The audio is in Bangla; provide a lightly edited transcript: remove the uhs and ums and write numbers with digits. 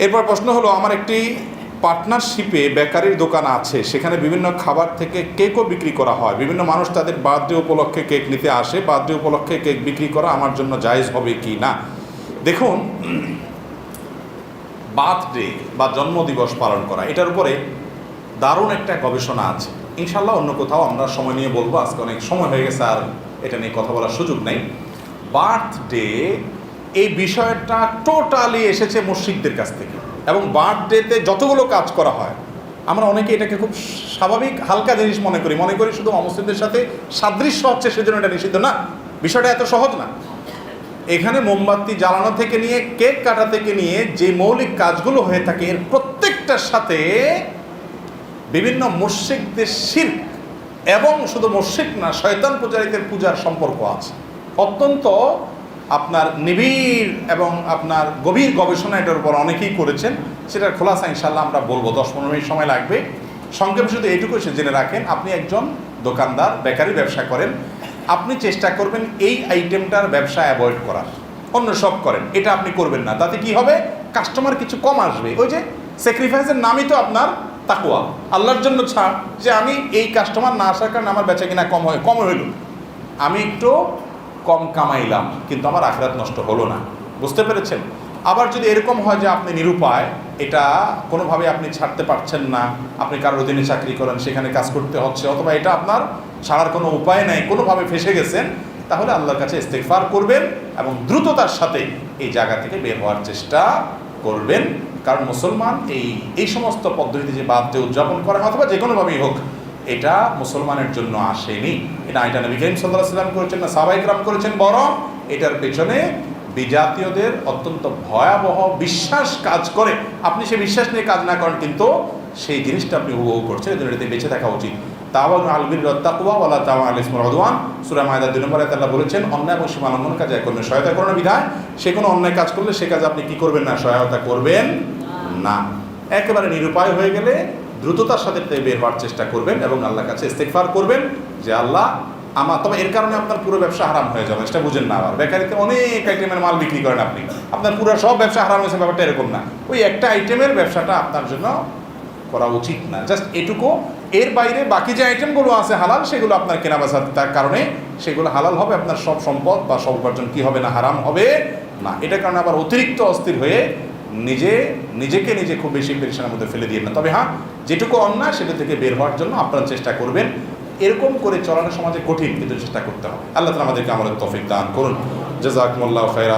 এরপর প্রশ্ন হলো, আমার একটি পার্টনারশিপে বেকারির দোকান আছে, সেখানে বিভিন্ন খাবার থেকে কেকও বিক্রি করা হয়। বিভিন্ন মানুষ তাদের বার্থডে উপলক্ষে কেক নিতে আসে। বার্থডে উপলক্ষে কেক বিক্রি করা আমার জন্য জায়েজ হবে কি না? দেখুন, বার্থডে বা জন্মদিবস পালন করা, এটার উপরে দারুণ একটা গবেষণা আছে। ইনশাল্লাহ অন্য কোথাও আমরা সময় নিয়ে বলবো, আজকে অনেক সময় হয়ে গেছে, আর এটা নিয়ে কথা বলার সুযোগ নেই। বার্থডে এই বিষয়টা টোটালি এসেছে মুশরিকদের কাছ থেকে, এবং বার্থডেতে যতগুলো কাজ করা হয় আমরা অনেকে এটাকে খুব স্বাভাবিক হালকা জিনিস মনে করি শুধু অমুসলিমদের সাথে সাদৃশ্য হচ্ছে সেজন্য এটা নিষিদ্ধ না। বিষয়টা এত সহজ না। এখানে মোমবাতি জ্বালানো থেকে নিয়ে কেক কাটা থেকে নিয়ে যে মৌলিক কাজগুলো হয়ে থাকে, এর প্রত্যেকটার সাথে বিভিন্ন মুশরিকদের শিরক, এবং শুধু মুশরিক না, শয়তান পূজারীদের পূজার সম্পর্ক আছে। অত্যন্ত আপনার নিবিড় এবং আপনার গভীর গবেষণা এটার উপর অনেকেই করেছেন। সেটার খোলাসা ইনশাল্লাহ আমরা বলবো, 10-15 মিনিট সময় লাগবে। সংক্ষেপে শুধু এইটুকু সে জেনে রাখেন, আপনি একজন দোকানদার, বেকারি ব্যবসা করেন, আপনি চেষ্টা করবেন এই আইটেমটার ব্যবসা অ্যাভয়েড করার। অন্য সব করেন, এটা আপনি করবেন না। তাতে কি হবে? কাস্টমার কিছু কম আসবে। ওই যে স্যাক্রিফাইসের নামই তো আপনার তাকওয়া, আল্লাহর জন্য ছাড়, যে আমি এই কাস্টমার না আসার কারণে আমার বেচা কিনা কম হইল, আমি একটু কম কামাইলাম, কিন্তু আমার আখিরাত নষ্ট হলো না। বুঝতে পেরেছেন? আবার যদি এরকম হয় যে আপনি নিরুপায়, এটা কোনোভাবে আপনি ছাড়তে পারছেন না, আপনি কারোর অধীনে চাকরি করেন, সেখানে কাজ করতে হচ্ছে, অথবা এটা আপনার ছাড়ার কোনো উপায় নেই, কোনোভাবে ফেসে গেছেন, তাহলে আল্লাহর কাছে ইস্তিগফার করবেন এবং দ্রুততার সাথে এই জায়গা থেকে বের হওয়ার চেষ্টা করবেন। কারণ মুসলমান এই সমস্ত পদ্ধতিতে যে বার্থডে উদযাপন করা হয়, অথবা যে কোনোভাবেই হোক, এটা মুসলমানের জন্য আসেনি। এটা নবী করিম সাল্লাল্লাহু আলাইহি ওয়াসাল্লাম করেছেন না সাহাবায়ে কেরাম করেছেন, বরং এটার পেছনে বিজাতীয়দের অত্যন্ত ভয়াবহ বিশ্বাস কাজ করে। আপনি সেই বিশ্বাস নিয়ে কাজ না করেন, কিন্তু সেই জিনিসটা আপনি উপভোগ করছেন, এজন্য এটাতে বেঁচে থাকা উচিত। তাওয়ানু আলাল বিররি ওয়াত তাকওয়া ওয়া লা তাওয়ানু আলাল ইসমি ওয়াল উদওয়ান। সূরা মায়েদা 2 নম্বরে আল্লাহ বলেছেন, অন্যায় এবং সীমা লঙ্ঘন কাজে কোনো সহায়তা করো না, বিধায় সে কোনো অন্যায় কাজ করলে সে কাজে আপনি কি করবেন না? সহায়তা করবেন না। একেবারে নিরুপায় হয়ে গেলে দ্রুততার সাথে বের হওয়ার চেষ্টা করবেন এবং আল্লাহর কাছে ইস্তিগফার করবেন যে আল্লাহ আমার, তবে এর কারণে আপনার পুরো ব্যবসা হারাম হয়ে যাবে, সেটা বুঝেন না। আবার বেকারিতে অনেক আইটেমের মাল বিক্রি করেন আপনি, আপনার পুরো সব ব্যবসা হারাম হয়েছে, ব্যাপারটা এরকম না। ওই একটা আইটেমের ব্যবসাটা আপনার জন্য করা উচিত না, জাস্ট এটুকু। এর বাইরে বাকি যে আইটেমগুলো আছে হালাল, সেগুলো আপনার কেনাবেচার তার কারণে সেগুলো হালাল হবে, আপনার সব সম্পদ বা সব উপার্জন কি হবে না? হারাম হবে না। এটার কারণে আবার অতিরিক্ত অস্থির হয়ে নিজেকে খুব বেশি পেরেশানের মধ্যে ফেলে দিয়ে না। তবে হ্যাঁ, যেটুকু অন্যায় সেটা থেকে বের হওয়ার জন্য আপনারা চেষ্টা করবেন। এরকম করে চলানো সমাজে কঠিন, কিন্তু চেষ্টা করতে হবে। আল্লাহ তাআলা আমাদেরকে আমলের তৌফিক দান করুন। জাযাকুমুল্লাহু খায়রা।